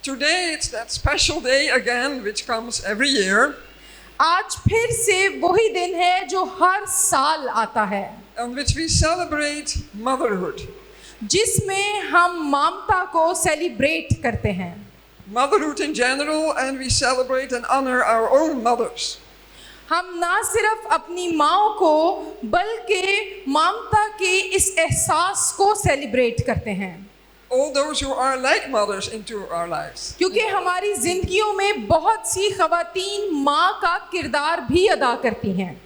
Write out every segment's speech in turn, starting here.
today it's that special day again, which comes every year, आज फिर से वही दिन है जो हर साल आता है, on which we celebrate motherhood. जिसमें हम ममता को सेलिब्रेट करते हैं. Motherhood in general, and we celebrate and honor our own mothers. हम ना सिर्फ अपनी माँओं को बल्कि ममता के इस एहसास को सेलिब्रेट करते हैं. All those who are like mothers into our lives. क्योंकि हमारी जिंदगियों में बहुत सी खवातीन माँ का किरदार भी अदा करती हैं.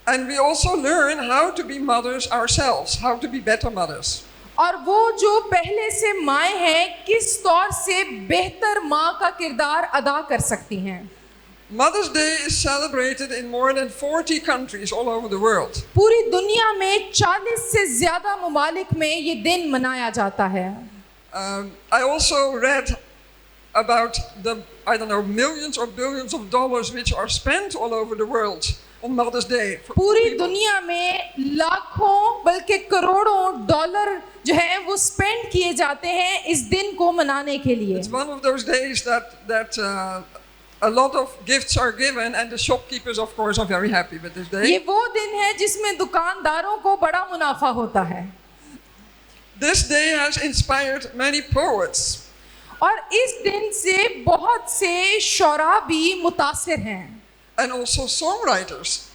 And we also learn how to be mothers ourselves, how to be better mothers. और वो जो पहले से माएँ हैं किस तौर से बेहतर माँ का किरदार अदा कर सकती हैं. Mother's Day is celebrated in more than 40 countries all over the world. पूरी दुनिया में 40 से ज्यादा ममालिक में ये दिन मनाया जाता है. I also read about the, I don't know, millions or billions of dollars which are spent all over the world on Mother's Day. पूरी दुनिया में लाखों बल्कि करोड़ों डॉलर जो है वो स्पेंड किए जाते हैं इस दिन को मनाने के लिए. It's one of those days that a lot of gifts are given, and the shopkeepers of course are very happy with this day. ये वो दिन है जिसमें दुकानदारों को बड़ा मुनाफा होता है. This day has inspired many poets. और इस दिन से बहुत से शौरा भी मुतासिर हैं. And also songwriters.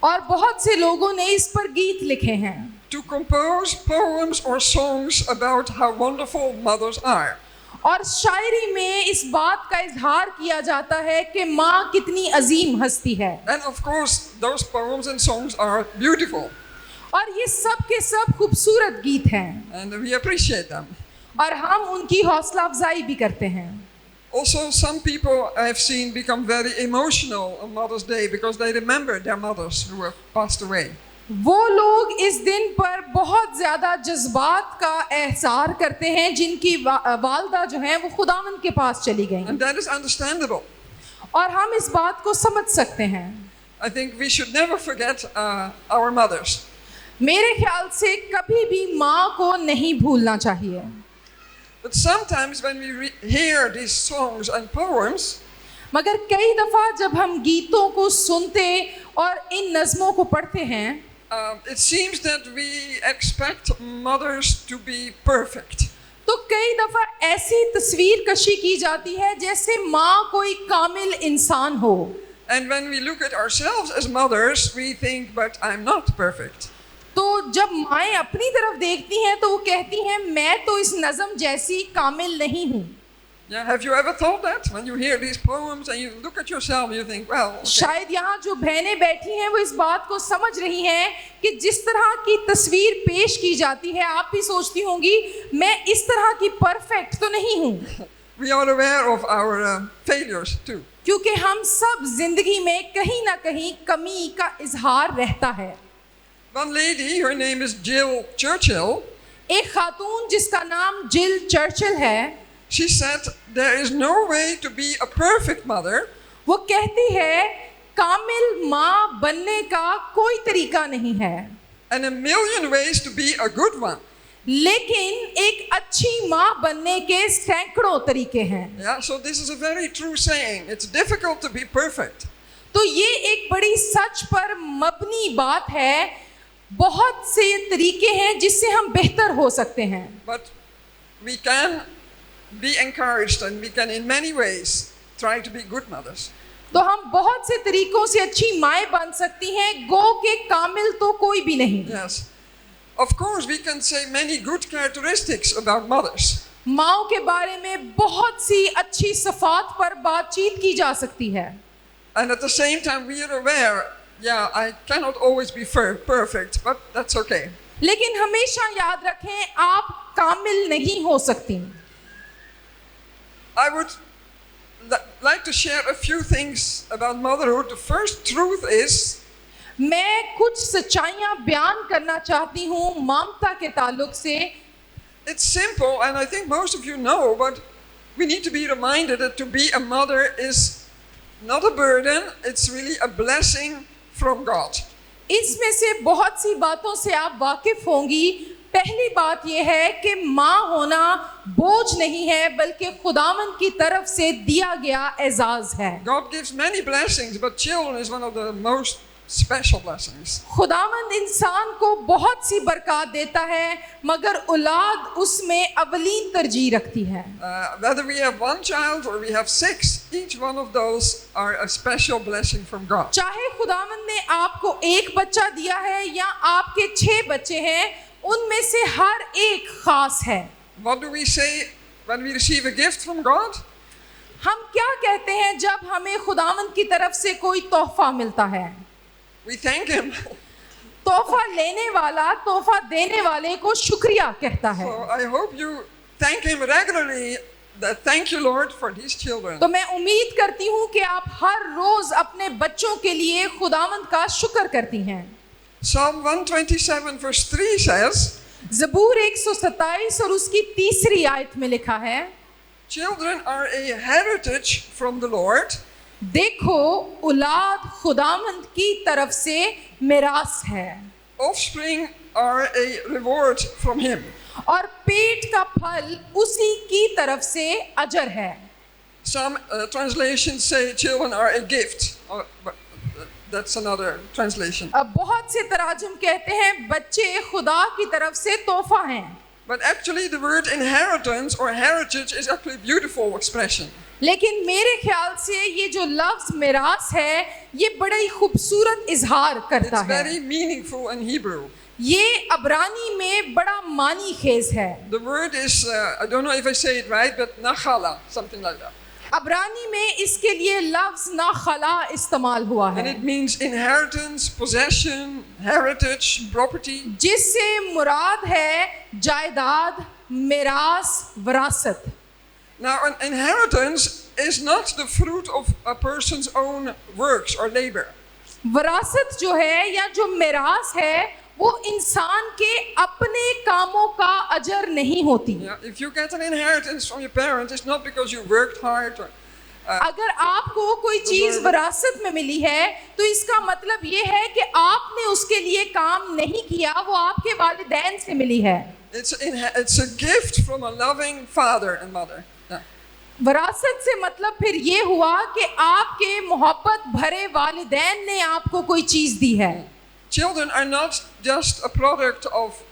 और बहुत से लोगों ने इस पर गीत लिखे हैं. To compose poems or songs about how wonderful mothers are. और शायरी में इस बात का इजहार किया जाता है कि माँ कितनी अजीम हस्ती है. And of course those poems and songs are beautiful. और ये सब के सब खूबसूरत गीत हैं. And we appreciate them. और हम उनकी हौसला अफजाई भी करते हैं. Also, some people I've seen become very emotional on Mother's Day because they remember their mothers who have passed away. वो लोग इस दिन पर बहुत ज़्यादा जज्बात का एहसार करते हैं जिनकी वालदा जो हैं वो खुदावंद के पास चली गईं. And that is understandable. और हम इस बात को समझ सकते हैं. I think we should never forget our mothers. मेरे ख्याल से कभी भी माँ को नहीं भूलना चाहिए. But sometimes when we hear these songs and poems, मगर कई दफ़ा जब हम गीतों को सुनते और इन नज़मों को पढ़ते हैं, it seems that we expect mothers to be perfect. तो कई दफ़ा ऐसी तस्वीर कशी की जाती है जैसे माँ कोई कामिल इंसान हो. And when we look at ourselves as mothers, we think, but I'm not perfect. तो जब माएँ अपनी तरफ देखती हैं तो वो कहती हैं मैं तो इस नज़म जैसी कामिल नहीं हूँ. Yeah, have you ever thought that? When you hear these poems and you look at yourself, you think, well, okay. शायद यहाँ जो बहनें बैठी हैं वो इस बात को समझ रही हैं कि जिस तरह की तस्वीर पेश की जाती है आप भी सोचती होंगी मैं इस तरह की परफेक्ट तो नहीं हूँ. We are aware of our failures too. क्योंकि हम सब जिंदगी में कहीं ना कहीं कमी का इजहार रहता है. One lady, her name is Jill Churchill. एक खातून जिसका नाम जिल चर्चिल है, She said, there is no way to be a perfect mother. वो कहती है कामिल माँ बनने का कोई तरीका नहीं है. And a million ways to be a good one. लेकिन एक अच्छी माँ बनने के सैकड़ों तरीके हैं. Yeah, so this is a very true saying. It's difficult to be perfect. तो ये एक बड़ी सच पर मबनी बात है. बहुत से तरीके हैं जिससे हम बेहतर हो सकते हैं. But we can be encouraged and we can in many ways try to be good mothers. तो हम बहुत से तरीकों से अच्छी माएँ बन सकती हैं. गो के कामिल तो कोई भी नहीं. Yes. Of course we can say many good characteristics about mothers. माँओं के बारे में बहुत सी अच्छी सिफात पर बातचीत की जा सकती है. And at the same time we are aware, yeah, I cannot always be perfect, but that's okay. लेकिन हमेशा याद रखें आप कामिल नहीं हो सकती. I would like to share a few things about motherhood. The first truth is, मैं कुछ सच्चाइयाँ बयान करना चाहती हूँ ममता के ताल्लुक से. it's simple and I think most of you know, but we need to be reminded that to be a mother is not a burden, it's really a blessing from God. इसमें से बहुत सी बातों से आप वाकिफ होंगी. पहली बात यह है कि माँ होना बोझ नहीं है बल्कि खुदावंद की तरफ से दिया गया एजाज है। God gives many blessings, but children is one of the most special blessings. खुदावंद इंसान को बहुत सी बरकत देता है मगर औलाद उसमें अवलीन तरजीह रखती है। Whether we have one child or we have 6, each one of those are a special blessing from God. चाहे खुदावंद ने आपको एक बच्चा दिया है या आपके 6 बच्चे हैं, उनमें से हर एक खास है। What do we say when we receive a gift from God? हम क्या कहते हैं जब हमें खुदावंद की तरफ से कोई तोहफा मिलता है? We thank Him. तोहफा लेने वाला तोहफा देने वाले को शुक्रिया कहता है। So I hope you thank Him regularly. That thank you, Lord, for these children. तो मैं उम्मीद करती हूँ कि आप हर रोज अपने बच्चों के लिए खुदावंद का शुक्र करती हैं। Psalm 127 verse 3 says, ज़बूर 127 और उसकी 3री आयत में लिखा है, children are a heritage from the Lord. देखो औलाद खुदावंद की तरफ से मिरास है Offspring are a reward from Him. और पेट का फल उसी की तरफ से अजर है। Some translations say children are a gift. But that's another translation. अब बहुत से तराजुम कहते हैं बच्चे खुदा की तरफ से तोहफा हैं। But actually the word inheritance or heritage is actually a beautiful expression. लेकिन मेरे ख्याल से ये जो लफ्ज मिरास है ये बड़ा ही खूबसूरत इजहार करता It's है। very meaningful in Hebrew. ये अबरानी में बड़ा मानी खेज है। The word is, I don't know if I say it right, but nachala, something like that. अबरानी में इसके लिए लफ्ज नाखला इस्तेमाल हुआ And है it means inheritance, possession, heritage, property. जिससे मुराद है जायदाद, मिरास, विरासत। Now, an inheritance is not the fruit of a person's own works or labor. विरासत जो है या जो मिरास है वो इंसान के अपने कामों का अजर नहीं होती। Yeah, if you get an inheritance from your parents, it's not because you worked hard. Or, अगर आपको कोई चीज विरासत में मिली है तो इसका मतलब ये है कि आपने उसके लिए काम नहीं किया, वो आपके वालिदैन से मिली है। it's a gift from a loving father and mother. Yeah. विरासत से मतलब फिर ये हुआ कि आपके मोहब्बत भरे वालिदैन ने आपको कोई चीज दी है। Children are not just a product of,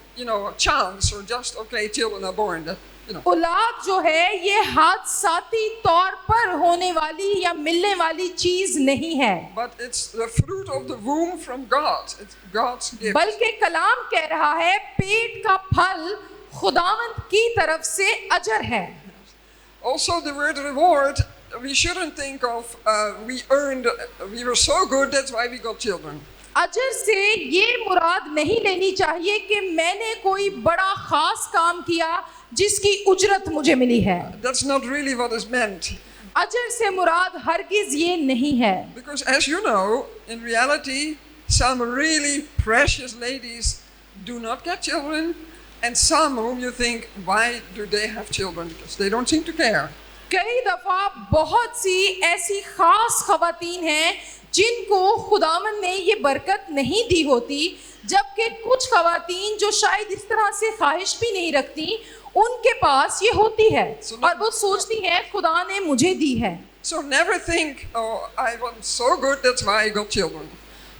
chance or just, okay, children are born. That, औलाद जो है ये हादसाती तौर पर होने वाली या मिलने वाली चीज नहीं है, But it's the fruit of the womb from God. It's God's gift. बल्कि कलाम कह रहा है पेट का फल खुदावंद की तरफ से अजर है। Also, the word reward, we shouldn't think of we were so good, that's why we got children. अजर से ये मुराद नहीं लेनी चाहिए कि मैंने कोई बड़ा खास काम किया जिसकी उजरत मुझे मिली है। That's not really what is meant. अजर से मुराद हरगिज ये नहीं है। Because as you know, in reality, some really precious ladies do not get children, and some whom you think, why do they have children? Because they don't seem to care. कई दफा बहुत सी ऐसी खास खवातीन हैं जिनको खुदावन ने ये बरकत नहीं दी होती, जबकि कुछ खवातीन जो शायद इस तरह से ख्वाहिश भी नहीं रखती उनके पास ये होती है और वो सोचती हैं खुदा ने मुझे दी है। So never think, oh, I was so good, that's why I got children.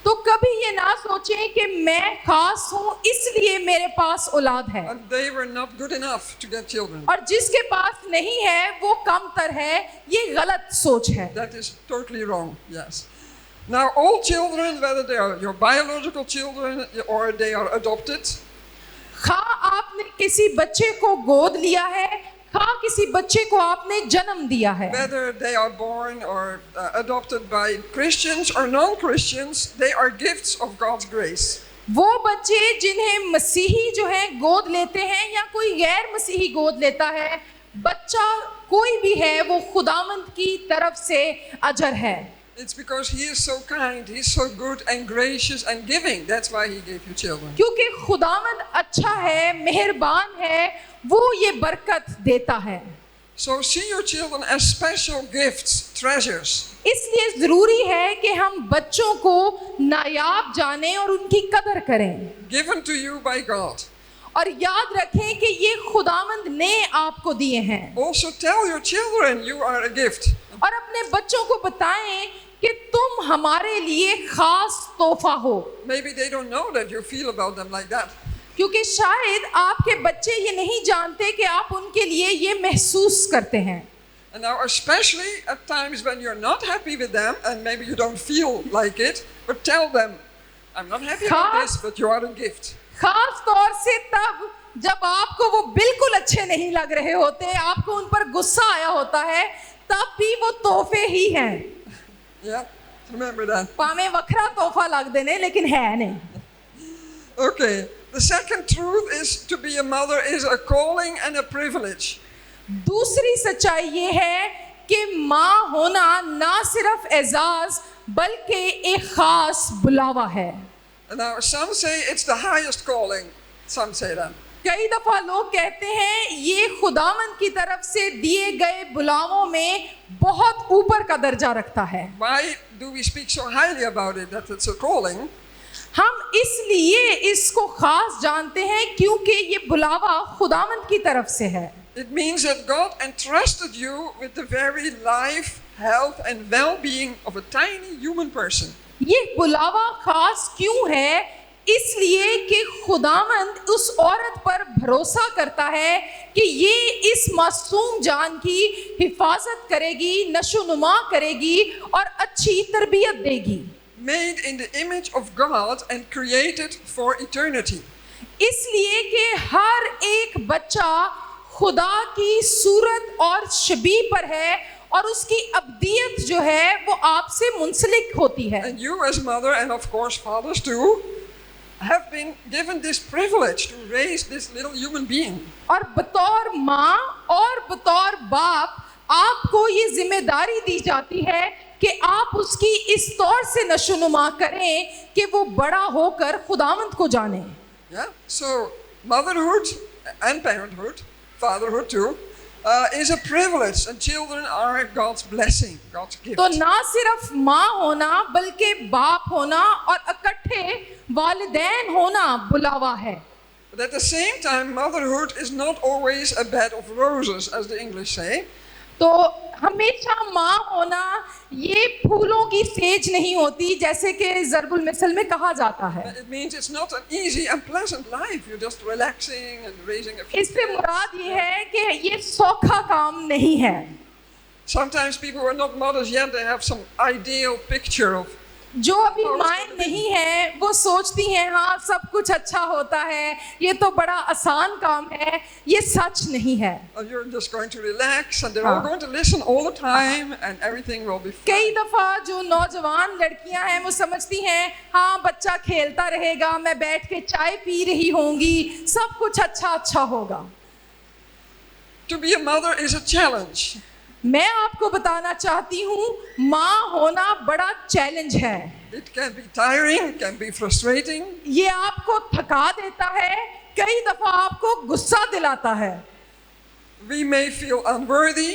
तो कभी ये ना सोचें कि मैं खास हूँ इसलिए मेरे पास औलाद है, And they were not good enough to get children. और जिसके पास नहीं है वो कमतर है। ये गलत सोच है। That is totally wrong, yes. Now, all children, whether they are your biological children or they are adopted, खा आपने किसी बच्चे को गोद लिया है, खा किसी बच्चे को आपने जन्म दिया है, whether they are born or adopted by Christians or non-Christians, they are gifts of God's grace. वो बच्चे जिन्हें मसीही जो है गोद लेते हैं या कोई गैर मसीही गोद लेता है, बच्चा कोई भी है वो खुदावंद की तरफ से अजर है। It's because He is so kind, He's so good and gracious and giving. That's why He gave you children. क्योंकि खुदावंद अच्छा है, मेहरबान है, वो ये बरकत देता है। So see your children as special gifts, treasures. इसलिए जरूरी है कि हम बच्चों को नायाब जाने और उनकी कदर करें, Given to you by God. और याद रखें कि ये खुदावंद ने आपको दिए हैं। Also tell your children you are a gift. और अपने बच्चों को बताएं कि तुम हमारे लिए खास तोहफा हो। Maybe they don't know that you feel about them like that. क्योंकि शायद आपके बच्चे ये नहीं जानते कि आप उनके लिए ये महसूस करते हैं। And now especially at times when you're not happy with them and maybe you don't feel like it, but tell them, I'm not happy about this, but you are a gift. खास तौर से तब जब आपको वो बिल्कुल अच्छे नहीं लग रहे होते, आपको उन पर गुस्सा आया होता है, तब भी वो तोहफे ही हैं। Yeah, remember that. पामे वखरा तोहफा लगते ने लेकिन है नहीं। Okay, the second truth is to be a mother is a calling and a privilege. दूसरी सच्चाई ये है कि माँ होना ना सिर्फ एजाज बल्कि एक खास बुलावा है। And now some say it's the highest calling. Some say that. कई दफा लोग कहते हैं ये खुदावंद की तरफ से दिए गए बुलावों में बहुत ऊपर का दर्जा रखता है। Why do we speak so highly about it, that it's a calling? हम इसलिए इसको खास जानते हैं क्योंकि ये बुलावा खुदावंद की तरफ से है। It means that God entrusted you with the very life, health and well-being of a tiny human person. ये बुलावा खास क्यों है? इसलिए कि खुदावंद उस औरत पर भरोसा करता है कि ये इस मासूम जान की हिफाजत करेगी, नशोनुमा करेगी और अच्छी तरबियत देगी। Made in the image of God and created for eternity. इसलिए कि हर एक बच्चा खुदा की सूरत और शबीह पर है और उसकी अब्दियत जो है वो आपसे मुंसलिक होती है। And you as mother and of course fathers too have been given this privilege to raise this little human being. और बतौर माँ और बतौर बाप आपको ये जिम्मेदारी दी जाती है कि आप उसकी इस तौर से नशोनुमा करें कि वो बड़ा होकर खुदावंद को जाने। Yeah. So motherhood and parenthood, fatherhood too, is a privilege, and children are God's blessing, God's gift. तो ना सिर्फ माँ होना बल्कि बाप होना और इकट्ठे वालिदैन होना बुलावा है। But at the same time, motherhood is not always a bed of roses, as the English say. तो हमेशा माँ होना ये फूलों की सेज नहीं होती जैसे कि ज़रबुल मिसल में कहा जाता है। It means it's not an easy and pleasant life. You're just relaxing and raising a few. इससे मुराद ये है कि ये सौखा काम नहीं है। Sometimes people who are not mothers yet, they have some ideal picture of. जो अभी माएँ नहीं हैं वो सोचती हैं हाँ सब कुछ अच्छा होता है, ये तो बड़ा आसान काम है। ये सच नहीं है। You're just going to relax and they're all going to listen all the time and everything will be कई fine. दफा जो नौजवान लड़कियां हैं वो समझती हैं हाँ बच्चा खेलता रहेगा, मैं बैठ के चाय पी रही होंगी, सब कुछ अच्छा होगा। To be a mother is a challenge. मैं आपको बताना चाहती हूँ माँ होना बड़ा चैलेंज है। It can be tiring, can be frustrating. ये आपको थका देता है, कई दफा आपको गुस्सा दिलाता है। We may feel unworthy.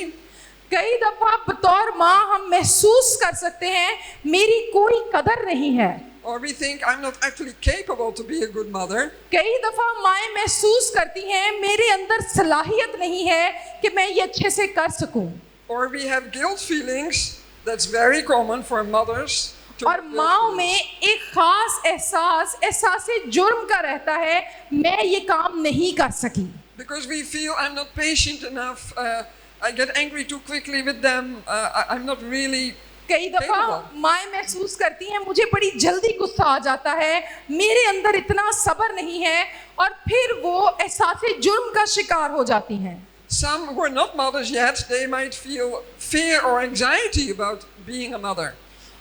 कई दफा बतौर माँ हम महसूस कर सकते हैं मेरी कोई कदर नहीं है। Or we think I'm not actually capable to be a good mother. कई दफा माएँ महसूस करती हैं मेरे अंदर सलाहियत नहीं है कि मैं ये अच्छे से कर सकूं। Or we have guilt feelings. That's very common for mothers. to और have guilt माँओं feelings. में एक खास एहसास जुर्म का रहता है, मैं ये काम नहीं कर सकी। Because we feel I'm not patient enough. I get angry too quickly with them. I'm not really. कई दफा माएँ महसूस करती हैं मुझे बड़ी जल्दी गुस्सा आ जाता है, मेरे अंदर इतना सब्र नहीं है, और फिर वो एहसास जुर्म का शिकार हो जाती हैं। Some who are not mothers yet, they might feel fear or anxiety about being a mother.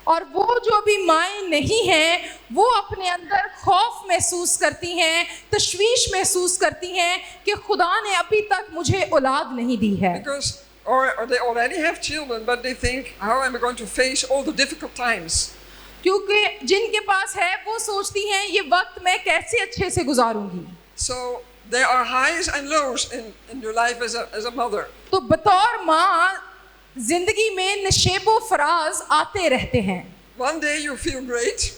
और वो जो अभी माएँ नहीं हैं वो अपने अंदर खौफ महसूस करती हैं, तशवीश महसूस करती हैं कि खुदा ने अभी तक मुझे औलाद नहीं दी है। Because, or they already have children, but they think, how am I going to face all the difficult times? क्योंकि जिनके पास है वो सोचती हैं ये वक्त मैं कैसे अच्छे से गुजारूंगी। So there are highs and lows in your life as a mother. तो बतौर माँ जिंदगी में नशेबो फराज आते रहते हैं। One day you feel great,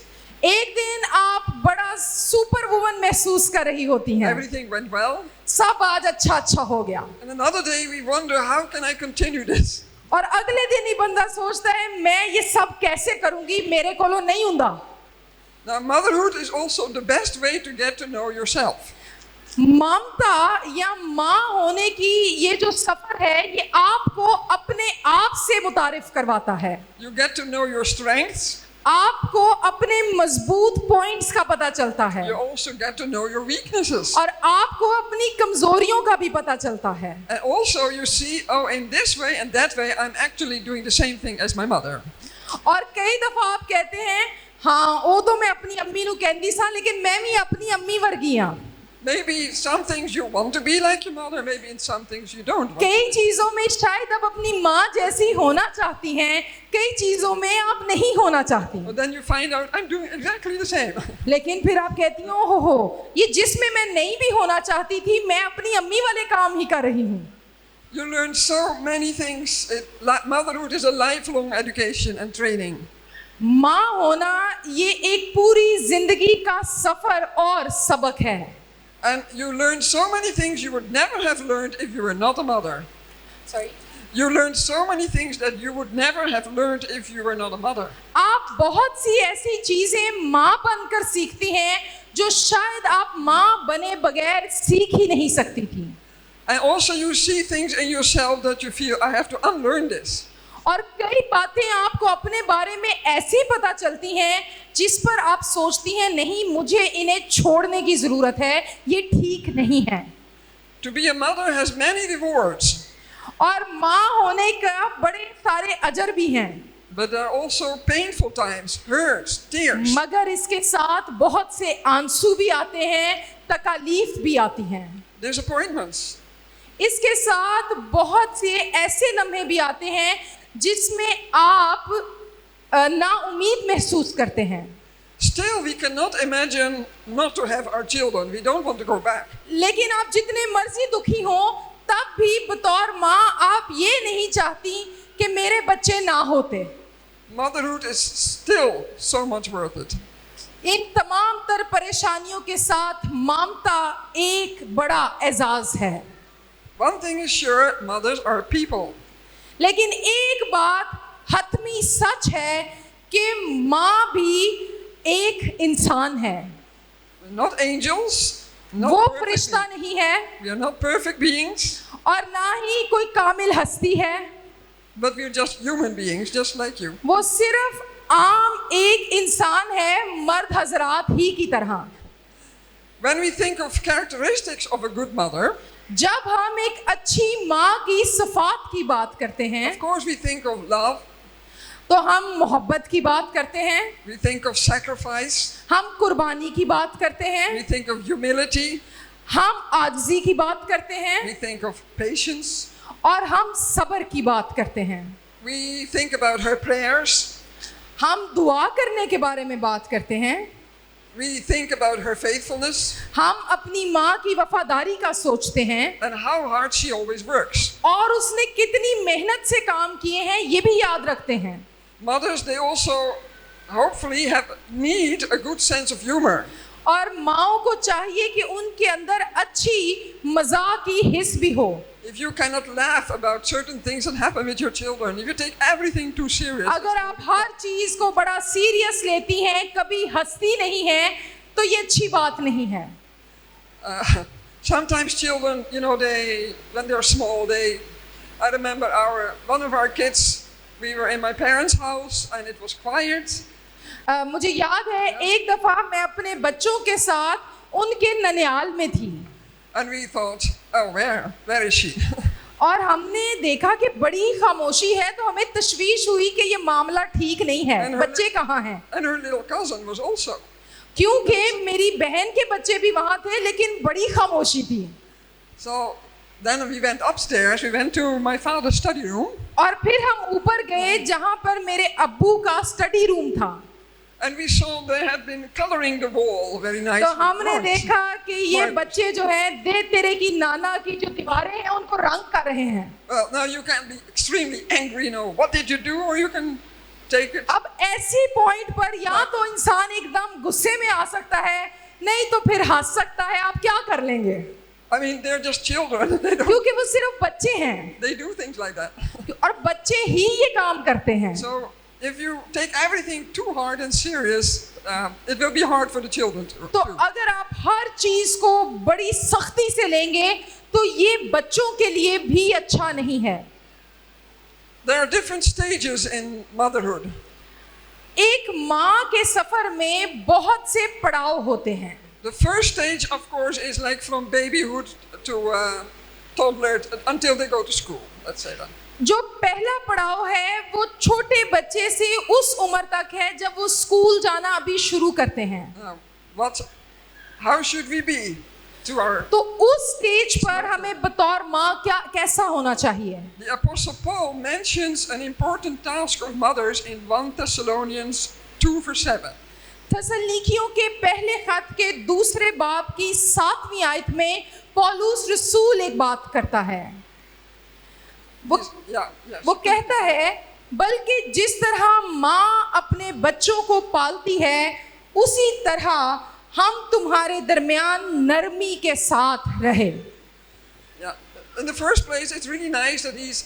एक दिन आप बड़ा सुपर वुमन महसूस कर रही होती हैं, everything went well. सब आज अच्छा अच्छा हो गया, And another day we wonder, how can I continue this? और अगले दिन ही बंदा सोचता है मैं ये सब कैसे करूंगी, मेरे कोलों नहीं हुंदा। Now, motherhood is also the best way to get to know yourself. ममता या माँ होने की ये जो सफर है, ये आपको अपने आप से मुतारिफ करवाता है। You get to know your strengths. आपको अपने मजबूत पॉइंट्स का पता चलता है, You also get to know your weaknesses. और आपको अपनी कमजोरियों का भी पता चलता है। And also you see, oh, in this way and that way, I'm actually doing the same thing as my mother. और कई दफा आप कहते हैं हाँ वो तो मैं अपनी अम्मी नू कहंदी सा, लेकिन मैं भी अपनी अम्मी वर्गी हाँ। Maybe some things you want to be like your mother, maybe in some things you don't want. कई चीजों में शायद आप अपनी माँ जैसी होना चाहती हैं, कई चीजों में आप नहीं होना चाहती, But then you find out, I'm doing exactly the same. लेकिन फिर आप कहती हो हो ये जिसमें मैं नहीं भी होना चाहती थी, मैं अपनी अम्मी वाले काम ही कर रही हूँ। You learn so many things. Motherhood is a lifelong education and training. माँ होना ये एक पूरी जिंदगी का सफर और सबक है। And you learn so many things you would never have learned if you were not a mother. Sorry. You learn so many things that you would never have learned if you were not a mother. आप बहुत सी ऐसी चीजें माँ बनकर सीखती हैं जो शायद आप माँ बने बगैर सीख ही नहीं सकती थी। And also you see things in yourself that you feel, I have to unlearn this. और कई बातें आपको अपने बारे में ऐसी पता चलती हैं जिस पर आप सोचती हैं नहीं मुझे इन्हें छोड़ने की जरूरत है, ये ठीक नहीं है। To be a mother has many rewards. और माँ होने का बड़े सारे अजर भी हैं, But there are also painful times, hurts, tears. मगर इसके साथ बहुत से आंसू भी आते हैं, तकलीफ भी आती हैं। Disappointments. इसके साथ बहुत से ऐसे लम्हे भी आते हैं जिसमें आप नाउम्मीद महसूस करते हैं। Still, we cannot imagine not to have our children. We don't want to go back. लेकिन आप जितने मर्जी दुखी हो, तब भी बतौर माँ आप ये नहीं चाहती कि मेरे बच्चे ना होते। Motherhood is still so much worth it. इन तमाम तर परेशानियों के साथ ममता एक बड़ा एजाज है। One thing is sure, mothers are people. लेकिन एक बात हतमी सच है कि माँ भी एक इंसान है। We're not angels. Not वो perfect फरिश्ता beings. नहीं है We are not perfect beings, और ना ही कोई कामिल हस्ती है, but we're just human beings, just like you. वो सिर्फ आम एक इंसान है, मर्द हजरात ही की तरह। When we think of characteristics of a good mother, जब हम एक अच्छी माँ की सिफात की बात करते हैं of course we think of love, तो हम मोहब्बत की बात करते हैं, we think of sacrifice, हम कुर्बानी की बात करते we हैं, think of humility, हम आजिज़ी की बात करते we हैं, think of patience, और हम सब्र की बात करते हैं। we think about her prayers, हम दुआ करने के बारे में बात करते हैं, we think about her faithfulness हम अपनी माँ की वफादारी का सोचते हैं, and how hard she always works. और उसने कितनी मेहनत से काम किए हैं ये भी याद रखते हैं। Mothers, they also hopefully need a good sense of humor. और माँओं को चाहिए कि उनके अंदर अच्छी मजाक की हिस्स भी हो। If you cannot laugh about certain things that happen with your children, if you take everything too serious, अगर आप हर चीज को बड़ा सीरियस लेती हैं, कभी हंसती नहीं हैं, तो ये अच्छी बात नहीं है। sometimes children, when they're small, I remember one of our kids, we were in my parents' house and it was quiet. मुझे याद है एक दफा मैं अपने बच्चों के साथ उनके ननियाल में थी, And we thought, oh, where is she? और हमने देखा कि बड़ी खामोशी है, तो हमें तशवीश हुई कि ये मामला ठीक नहीं है, बच्चे कहाँ हैं? And her little cousin was also. क्योंकि मेरी बहन के बच्चे भी वहाँ थे, लेकिन बड़ी खामोशी थी। So then we went upstairs, we went to my father's study room. और फिर हम ऊपर गए जहाँ पर मेरे अब्बू का स्टडी रूम था। And we saw they had been coloring the wall very nicely. तो हमने देखा कि ये बच्चे जो हैं दे तेरे की नाना की जो दीवारें हैं उनको रंग कर रहे हैं। Well, now you can be extremely angry, what did you do? Or you can take it. अब ऐसी पॉइंट पर या तो इंसान एकदम गुस्से में आ सकता है, नहीं तो फिर हंस सकता है। आप क्या कर लेंगे? I mean, they're just children. क्योंकि वो सिर्फ बच्चे हैं They do things like that. और बच्चे ही ये काम करते हैं। So if you take everything too hard and serious, it will be hard for the children तो too. अगर आप हर चीज को बड़ी सख्ती से लेंगे तो ये बच्चों के लिए भी अच्छा नहीं है। There are different stages in motherhood. एक माँ के सफर में बहुत से पड़ाव होते हैं। The first stage, of course, is like from babyhood to toddler until they go to school. Let's say that. जो पहला पड़ाव है वो छोटे बच्चे से उस उम्र तक है जब वो स्कूल जाना अभी शुरू करते हैं। Now, how should we be to our? तो उस स्टेज पर हमें बतौर माँ कैसा होना चाहिए? The Apostle Paul mentions an important task of mothers in 1 Thessalonians 2:7. थस्सलुनीकियों के पहले खत के दूसरे बाब की 7वीं आयत में पौलुस रसूल एक बात करता है। वो कहता है, बल्कि जिस तरह माँ अपने बच्चों को पालती है उसी तरह हम तुम्हारे दरमियान नरमी के साथ रहे। Yeah. In the first place, it's really nice that he's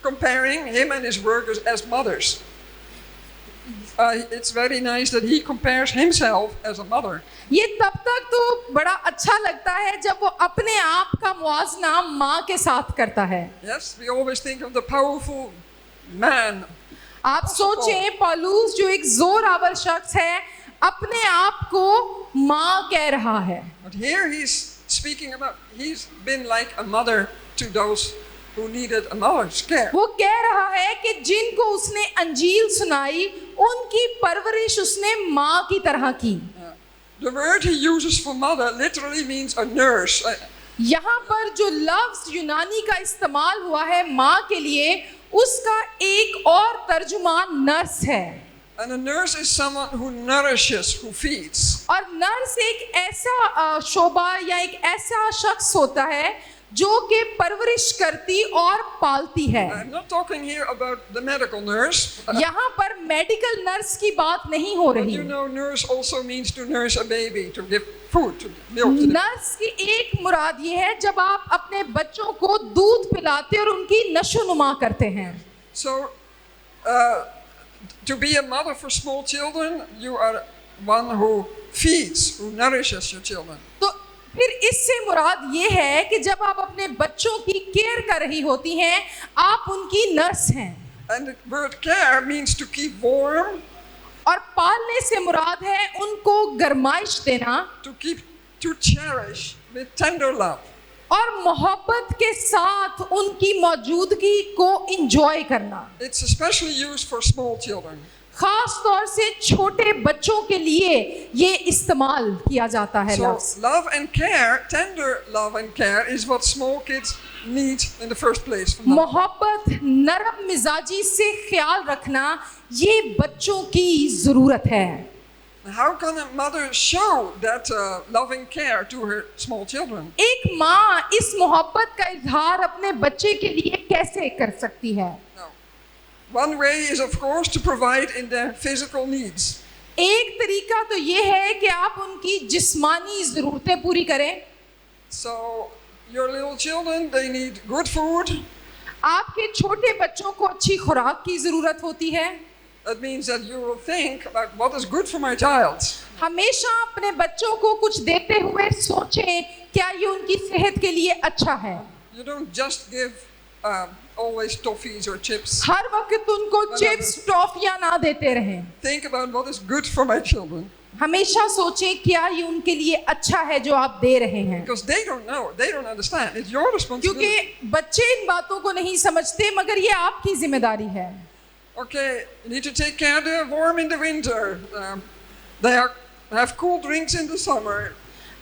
comparing him and his workers as mothers. It's very nice that he compares himself as a mother. ये तब तक तो बड़ा अच्छा लगता है जब वो अपने आप का मुआवजा माँ के साथ करता है। Yes, we always think of the powerful man. आप सोचें, पौलुस जो एक जोरावर शख्स है अपने आप को माँ कह रहा है। But here he's speaking about he's been like a mother to those who needed a mother's care. वो कह रहा है कि जिनको उसने अंजील सुनाई उनकी परवरिश उसने माँ की तरह की। The word he uses for mother literally means a nurse. यहाँ पर जो लफ्ज यूनानी का इस्तेमाल हुआ है माँ के लिए, उसका एक और तर्जुमान नर्स है। And a nurse is someone who nourishes, who feeds. और नर्स एक ऐसा शोबा या एक ऐसा शख्स होता है जो कि परवरिश करती और पालती है। I'm not talking here about the medical nurse. यहाँ पर मेडिकल नर्स की बात नहीं हो But रही। you know, nurse also means to nurse a baby, to give food, to give milk to the nurse की एक मुराद ये है जब आप अपने बच्चों को दूध पिलाते और उनकी नशोनुमा करते हैं। So, to be a mother for small children, you are one who feeds, who nourishes your children. तो फिर इससे मुराद ये है कि जब आप अपने बच्चों की केयर कर रही होती हैं, आप उनकी नर्स हैं। And the word care means to keep warm, और पालने से मुराद है उनको गरमाइश देना to cherish with tender love. और मोहब्बत के साथ उनकी मौजूदगी को एंजॉय करना। It's especially used for small children. खास तौर से छोटे बच्चों के लिए ये इस्तेमाल किया जाता है So लफ्ज़। love and care, tender love and care is what small kids need in the first place. From them. मोहब्बत, नरम मिजाजी से ख्याल रखना ये बच्चों की ज़रूरत है। How can a mother show that loving care to her small children? एक माँ इस मोहब्बत का इजहार अपने बच्चे के लिए कैसे कर सकती है? No. One way is of course to provide in their physical needs. एक तरीका तो ये है कि आप उनकी जिस्मानी ज़रूरतें पूरी करें। So your little children, they need good food. आपके छोटे बच्चों को अच्छी खुराक की ज़रूरत होती है। That means that you will think about what is good for my child. हमेशा अपने बच्चों को कुछ देते हुए सोचें क्या ये उनकी सेहत के लिए अच्छा है। You don't just give always toffees or chips. हर वक्त उनको चिप्स टॉफियां ना देते रहें। Think about what is good for my children. हमेशा सोचें क्या ये उनके लिए अच्छा है जो आप दे रहे हैं। Because they don't know, they don't understand. It's your responsibility. क्योंकि बच्चे इन बातों को नहीं समझते मगर ये आपकी जिम्मेदारी है। Okay, you need to take care. They're warm in the winter. They have cool drinks in the summer.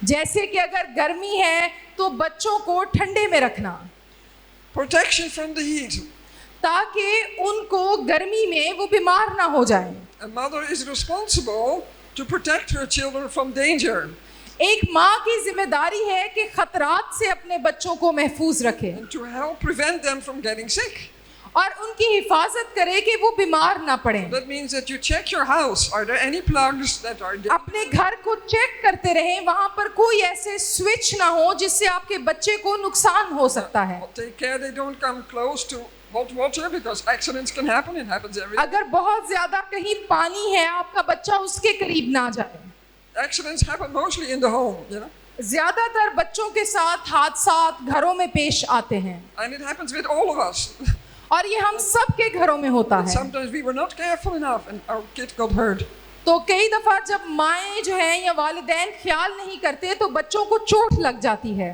जैसे कि अगर गर्मी है तो बच्चों को ठंडे में रखना Protection from the heat. ताकि उनको गर्मी में वो बीमार ना हो जाए। A mother is responsible to protect her children from danger. एक माँ की जिम्मेदारी है कि खतरात से अपने बच्चों को महफूज रखे And to help prevent them from getting sick. और उनकी हिफाजत करे कि वो बीमार ना पड़े। That means that you check your house. Are there any plugs that are there? अपने घर को चेक करते रहें, वहां पर कोई ऐसे स्विच ना हो जिससे आपके बच्चे को नुकसान हो सकता है। Take care they don't come close to hot water because accidents can happen. It happens every day. अगर बहुत ज्यादा कहीं पानी है, आपका बच्चा उसके करीब ना जाए। Accidents happen mostly in the home, you know. ज्यादातर बच्चों के साथ हादसात घरों में पेश आते हैं And it happens with all of us. और ये हम सब के घरों में होता है। Sometimes we were not careful enough and our kid got hurt. तो कई दफा जब माएँ जो हैं या वालिदैन ख्याल नहीं करते तो बच्चों को चोट लग जाती है।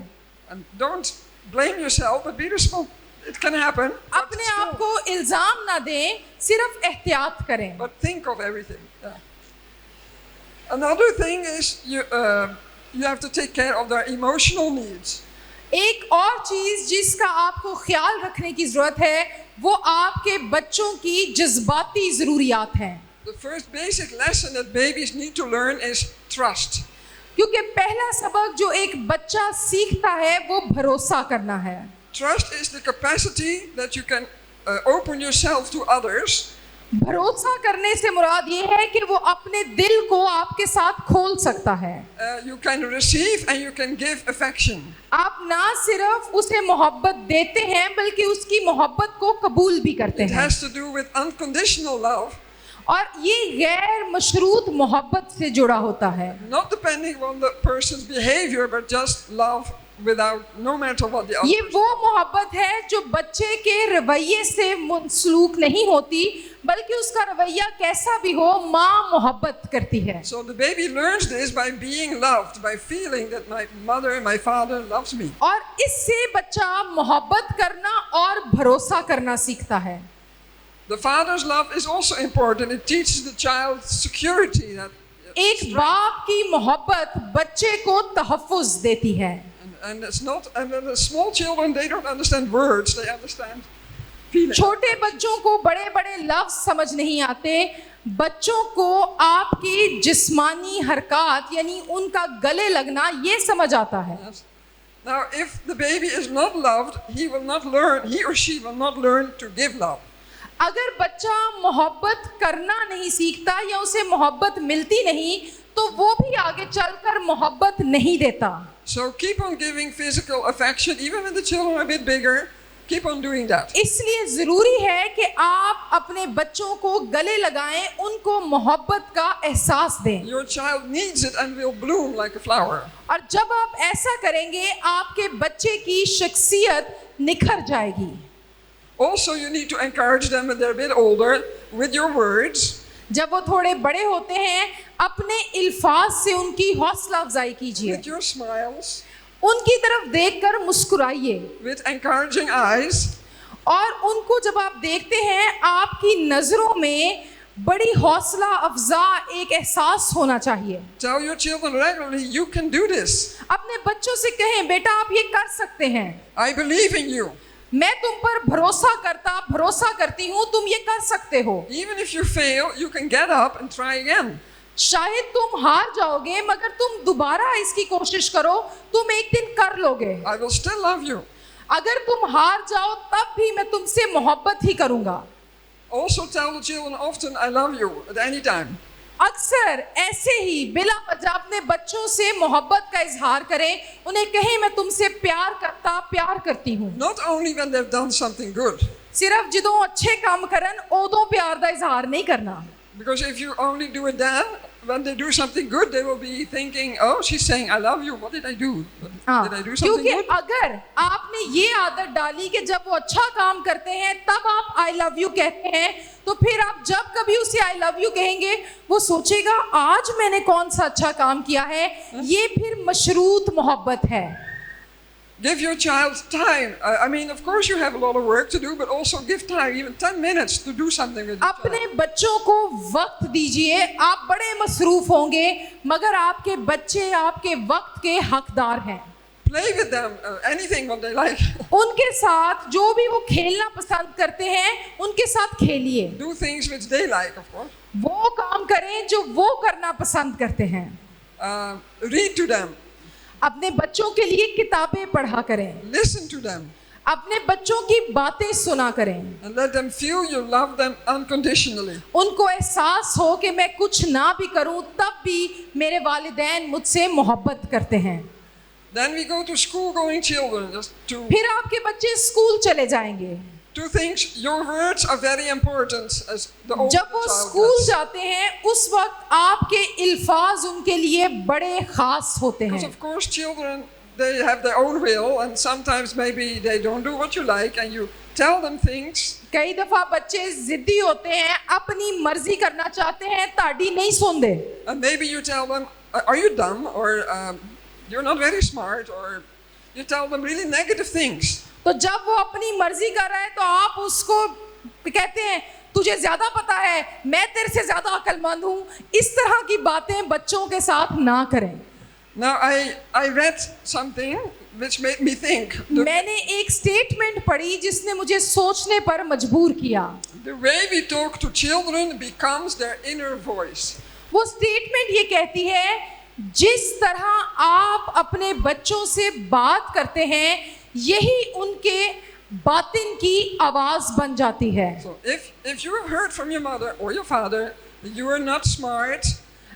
And don't blame yourself, but be responsible. It can happen. but अपने still- आप को इल्जाम ना दें, सिर्फ एहतियात करें। But think of everything. Yeah. Another thing is you have to take care of their emotional needs. एक और चीज जिसका आपको ख्याल रखने की जरूरत है वो आपके बच्चों की जज्बाती जरूरियात हैं। The first basic lesson that babies need to learn is trust. क्योंकि पहला सबक जो एक बच्चा सीखता है वो भरोसा करना है। Trust is the capacity that you can open yourself to others. भरोसा करने से मुराद ये है कि वो अपने दिल को आपके साथ खोल सकता है। You can receive and you can give affection. आप ना सिर्फ उसे मोहब्बत देते हैं बल्कि उसकी मोहब्बत को कबूल भी करते It हैं। has to do with unconditional love, और ये गैर मशरूत मोहब्बत से जुड़ा होता है। not depending on the person's behavior, but just love without, no matter what the other. ये वो मोहब्बत है जो बच्चे के रवैये से मुंसलूक नहीं होती बल्कि उसका रवैया कैसा भी हो, माँ मोहब्बत करती है। So the baby learns this by being loved, by feeling that my mother and my father loves me. और इससे बच्चा मोहब्बत करना और भरोसा करना सीखता है। The father's love is also important. It teaches the child security. एक बाप की मोहब्बत बच्चे को तहफ़्फ़ुज़ देती है। And it's not. And the small children, they don't understand words. They understand feelings. छोटे बच्चों को बड़े बड़े लफ्ज समझ नहीं आते, बच्चों को आपकी जिस्मानी हरकत यानी उनका गले लगना ये समझ आता है। Yes. Now, if the baby is not loved, he or she will not learn to give love. अगर बच्चा मोहब्बत करना नहीं सीखता या उसे मोहब्बत मिलती नहीं तो वो भी आगे चलकर मोहब्बत नहीं देता। So keep on giving physical affection, even when the children are a bit bigger. Keep on doing that. इसलिए जरूरी है कि आप अपने बच्चों को गले लगाएं, उनको मोहब्बत का एहसास दें। Your child needs it and will bloom like a flower. और जब आप ऐसा करेंगे आपके बच्चे की शख्सियत निखर जाएगी। Also, you need to encourage them when they're a bit older with your words. जब वो थोड़े बड़े होते हैं अपने इल्फाज से उनकी हौसला अफजाई कीजिए, With your smiles, उनकी तरफ देखकर मुस्कुराइए with encouraging eyes, और उनको जब आप देखते हैं आपकी नजरों में बड़ी हौसला अफजा एक एहसास होना चाहिए। tell your children regularly, you can do this. अपने बच्चों से कहें बेटा आप ये कर सकते हैं, I believe in you. मैं तुम पर भरोसा करती हूँ, तुम ये कर सकते हो। Even if you fail, you can get up and try again. शायद तुम हार जाओगे मगर तुम दोबारा इसकी कोशिश करो, तुम एक दिन कर लोगे। I will still love you. अगर तुम हार जाओ तब भी मैं तुमसे मोहब्बत ही करूंगा। Also tell the children often, I love you at any time. अक्सर ऐसे ही बिला वजह अपने बच्चों से मोहब्बत का इजहार करें, उन्हें कहें मैं तुमसे प्यार करती हूँ। Not only when they've done something good. सिर्फ जदों अच्छे काम करन उदों प्यार दा इजहार नहीं करना। Because if you only do it then, when they do something good, they will be thinking, oh, she's saying, I love you. What did I do? Did I do something क्योंकि good? अगर आपने ये आदत डाली कि जब वो अच्छा काम करते हैं तब आप आई लव यू कहते हैं, तो फिर आप जब कभी उसे आई लव यू कहेंगे वो सोचेगा आज मैंने कौन सा अच्छा काम किया है। ये फिर मशरूत मोहब्बत है। Give your child time. I mean, of course you have a lot of work to do, but also give time, even 10 minutes to do something with your अपने child. बच्चों को वक्त दीजिए। आप बड़े मसरूफ होंगे मगर आपके बच्चे आपके वक्त के हकदार हैं। Play with them, anything what they like. उनके साथ जो भी वो खेलना पसंद करते हैं उनके साथ खेलिए। Do things which they like, of course. वो काम करें जो वो करना पसंद करते हैं। Read to them. अपने बच्चों के लिए किताबें पढ़ा करें। Listen to them. अपने बच्चों की बातें सुना करें, and let them feel you love them unconditionally. उनको एहसास हो कि मैं कुछ ना भी करूं तब भी मेरे वालिदैन मुझसे मोहब्बत करते हैं। Then we go to school-going children. Just फिर आपके बच्चे स्कूल चले जाएंगे। two things. Your words are very important as the older जब वो the child स्कूल gets. जाते हैं उस वक्त आपके इल्फाज उनके लिए बड़े खास होते Because हैं। of course children, they have their own will, and sometimes maybe they don't do what you like, and you tell them things. कई दफा बच्चे जिद्दी होते हैं, अपनी मर्जी करना चाहते हैं, ताड़ी नहीं सुनते। And maybe you tell them, are you dumb? Or you're not very smart? Or you tell them really negative things. तो जब वो अपनी मर्जी कर रहा है तो आप उसको कहते हैं तुझे ज्यादा पता है, मैं तेरे से ज्यादा अक्लमंद हूँ। इस तरह की बातें बच्चों के साथ ना करें। Now I read something which made me think. मैंने एक स्टेटमेंट पढ़ी जिसने मुझे सोचने पर मजबूर किया। The way we talk to children becomes their inner voice. वो स्टेटमेंट ये कहती है, जिस तरह आप अपने बच्चों से बात करते हैं यही उनके बातिन की आवाज बन जाती है। So if you have heard from your mother or your father that you are not smart,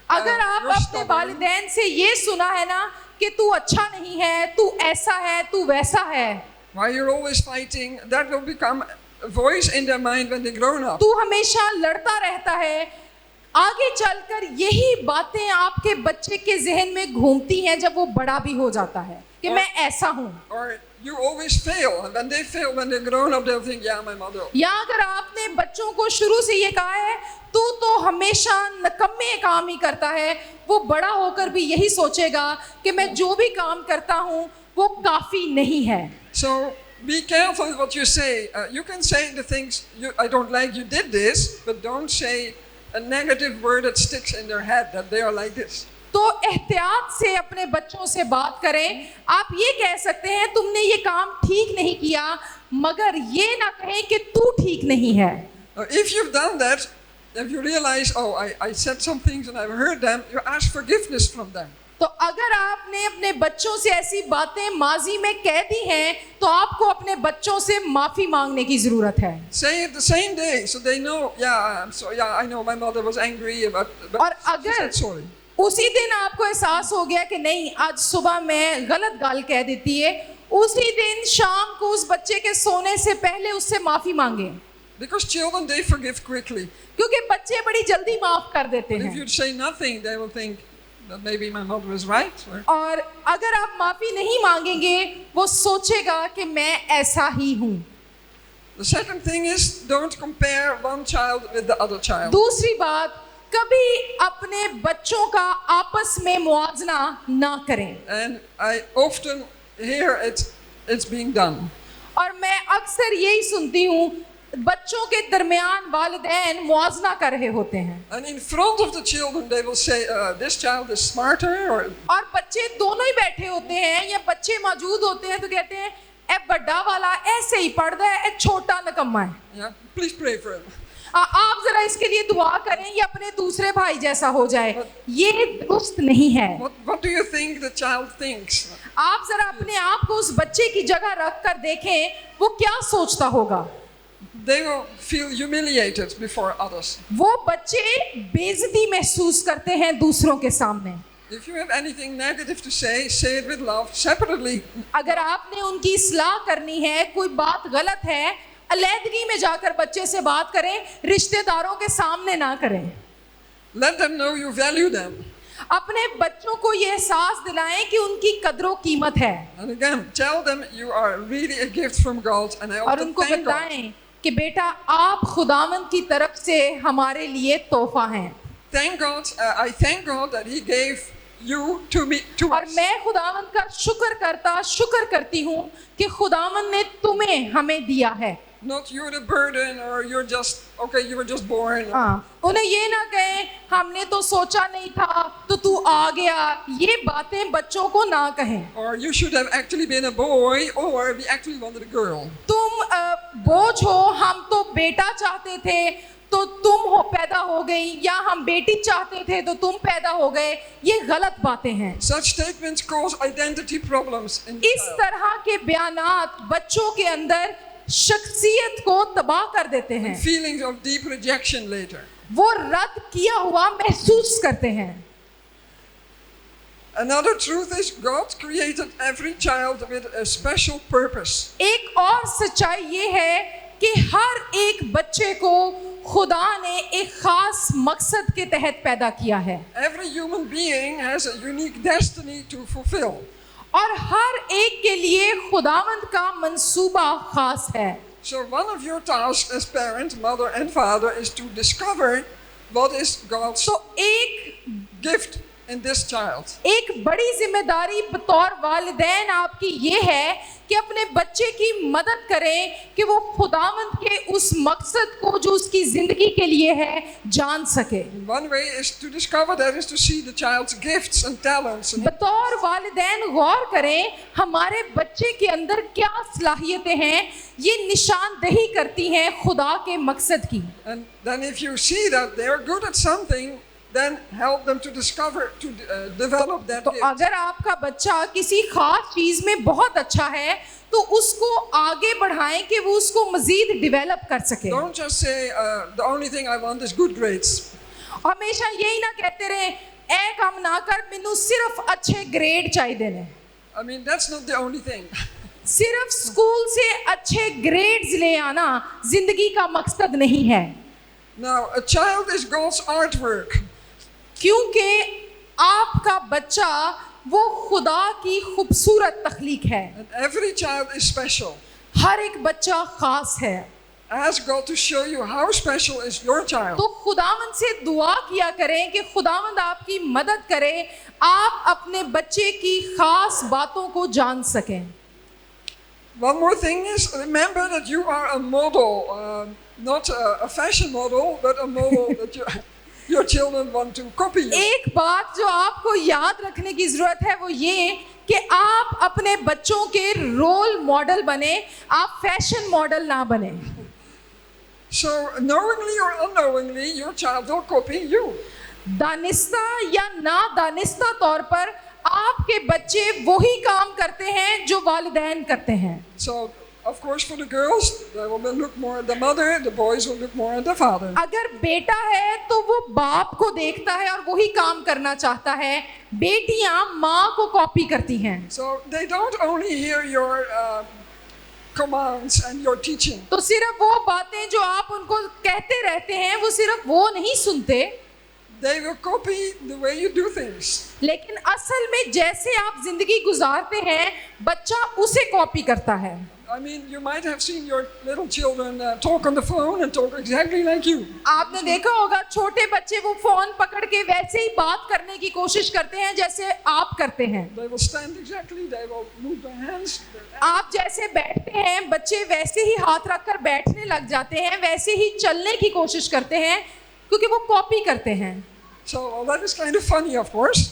अगर आप you're अपने stubborn, वालिदैन से ये सुना है ना कि तू अच्छा नहीं है, तू ऐसा है, तू वैसा है, why you're always fighting, that will become a voice in their mind when they grown up. तू हमेशा लड़ता रहता है, आगे चलकर यही बातें आपके बच्चे के जहन में घूमती हैं जब वो बड़ा भी हो जाता है कि मैं ऐसा हूँ। Or you always fail, and when they fail, when they're grown up, they'll think, yeah, my mother. या अगर आपने बच्चों को शुरू से ये कहा है तू तो हमेशा नकम्मे काम ही करता है, वो बड़ा होकर भी यही सोचेगा कि मैं जो भी काम करता हूँ वो काफी नहीं है। So be careful with what you say. You can say the things I don't like. You did this, but don't say a negative word that sticks in their head that they are like this. तो एहतियात से अपने बच्चों से बात करें। आप ये कह सकते हैं तुमने ये काम ठीक नहीं किया, मगर ये ना कहें कि तू ठीक नहीं है। If you've done that, if you realize, oh, I said some things and I've heard them, you ask forgiveness from them. तो अगर आपने अपने बच्चों से ऐसी बातें माजी में कह दी हैं तो आपको अपने बच्चों से माफी मांगने की जरूरत है। Say it the same day so they know, yeah, I'm sorry, yeah, I know my mother was angry, but और she अगर said sorry. उसी दिन आपको एहसास हो गया कि नहीं आज सुबह मैं गलत गाल कह देती है, उसी दिन शाम को उस बच्चे के सोने से पहले उससे माफी मांगे। Because children, they forgive quickly. क्योंकि बच्चे बड़ी जल्दी माफ कर देते If हैं। you say nothing, they will think that maybe my mother was right. Or, और अगर आप माफी नहीं मांगेंगे वो सोचेगा कि मैं ऐसा ही हूँ। the second thing is, don't compare one child with the other child. दूसरी बात, कभी अपने बच्चों का आपस में मुआवजा ना करें। And I often hear it's being done. और मैं अक्सर यही सुनती हूँ, बच्चों के दरमियान वालिदैन मुआवजा कर रहे होते हैं। And in front of the children, they will say, this child is smarter, or और बच्चे दोनों ही बैठे होते हैं या बच्चे मौजूद होते हैं तो कहते हैं ए बड़ा वाला ऐसे ही पढ़ता है, ए छोटा नकम्मा है। yeah, please pray for him. आप जरा इसके लिए दुआ करें, ये अपने दूसरे भाई जैसा हो जाए, ये दुरुस्त नहीं है। What do you think the child thinks? आप जरा अपने आप को उस बच्चे की जगह रख कर देखें, वो क्या सोचता होगा। They will feel humiliated before others. वो बच्चे बेइज्जती महसूस करते हैं दूसरों के सामने। If you have anything negative to say it with love, separately. अगर आपने उनकी इस्लाह करनी है, कोई बात गलत है, अलैदगी में जाकर बच्चे से बात करें, रिश्तेदारों के सामने ना करें। Let them know you value them. अपने बच्चों को ये एहसास दिलाएं कि उनकी कदरों कीमत है। And again, tell them you are really a gift from God, and I और often उनको thank God. बताएं कि बेटा आप खुदावंद की तरफ से हमारे लिए तोहफा हैं। Thank God. I thank God that He gave you to me, to और us. मैं खुदावंद का शुक्र करती हूँ कि खुदावंद ने तुम्हें हमें दिया है। Not you're the burden, or you're just okay. You were just born. हाँ, उन्हें ये ना कहें हमने तो सोचा नहीं था तो तू आ गया, ये बातें बच्चों को ना कहें। Or you should have actually been a boy, or we actually wanted a girl. तुम बोझ हो, हम तो बेटा चाहते थे, तो तुम पैदा हो गई, या हम बेटी चाहते थे तो तुम पैदा हो गए, ये गलत बातें हैं। Such statements cause identity problems in the इस child. तरह के बयानात बच्चों के अंदर शख्सियत को तबाह कर देते हैं। Feelings of deep rejection later. वो रद्द किया हुआ महसूस करते हैं। Another truth is God created every child with a special purpose. एक और सच्चाई ये है कि हर एक बच्चे को खुदा ने एक खास मकसद के तहत पैदा किया है, Every human being has a unique destiny to fulfill. और हर एक के लिए खुदावंद का मंसूबा खास है। So one of your tasks as parent, mother and father is to discover what is God's तो एक gift in this child. बड़ी जिम्मेदारी बतौर वालिदैन आपकी ये है कि अपने बच्चे की मदद करें कि वो खुदावंद के उस मकसद को जो उसकी जिंदगी के लिए है जान सके। One way is to discover that is to see the child's gifts and talents. And बतौर वालिदैन गौर करें हमारे बच्चे के अंदर क्या सलाहियतें हैं, ये निशानदेही करती हैं खुदा के मकसद की। then if you see that they are good at something, then help them to discover, to develop that तो gift. अगर आपका बच्चा किसी खास चीज में बहुत अच्छा है तो उसको आगे बढ़ाएं कि वो उसको मजीद डेवलप कर सके। Don't just say, the only thing I want is good grades. हमेशा यही ना कहते रहे ए काम ना कर, मैनू सिर्फ अच्छे ग्रेड चाहिए ने। I mean, that's not the only thing. सिर्फ स्कूल से अच्छे ग्रेड्स ले आना जिंदगी का मकसद नहीं है, Now, a child is God's artwork. क्योंकि आपका बच्चा वो खुदा की खूबसूरत तख्लीक है। And every child is special. हर एक बच्चा खास है। Ask God to show you how special is your child. तो खुदावंद से दुआ किया करें कि खुदावंद आपकी मदद करे, आप अपने बच्चे की खास बातों को जान सकें। One more thing is, remember that you are a model, not a fashion model, but a model that your children want to copy you. एक बात जो आपको याद रखने की जरूरत है वो ये कि आप अपने बच्चों के रोल मॉडल बने, आप फैशन मॉडल ना बने। So, knowingly or unknowingly, your child will copy you. दानिस्ता या ना दानिस्ता तौर पर आपके बच्चे वही काम करते हैं जो वालिदैन करते हैं। So, of course, for the girls, they will look more at the mother, the boys will look more at the father. अगर बेटा है तो वो बाप को देखता है और वही काम करना चाहता है, बेटियां माँ को कॉपी करती हैं। So, they don't only hear your commands and your teaching. तो सिर्फ वो बातें जो आप उनको कहते रहते हैं वो सिर्फ वो नहीं सुनते, They will copy the way you do things. लेकिन असल में जैसे आप जिंदगी गुजारते हैं बच्चा उसे कॉपी करता है। I mean, you might have seen your little children talk on the phone and talk exactly like you. आपने देखा होगा छोटे बच्चे वो फोन पकड़ के वैसे ही बात करने की कोशिश करते हैं जैसे आप करते हैं। They will stand exactly, they will move their hands. आप जैसे बैठते हैं बच्चे वैसे ही हाथ रखकर बैठने लग जाते हैं, वैसे ही चलने की कोशिश करते हैं क्योंकि वो कॉपी करते हैं। So that is kind of funny, of course.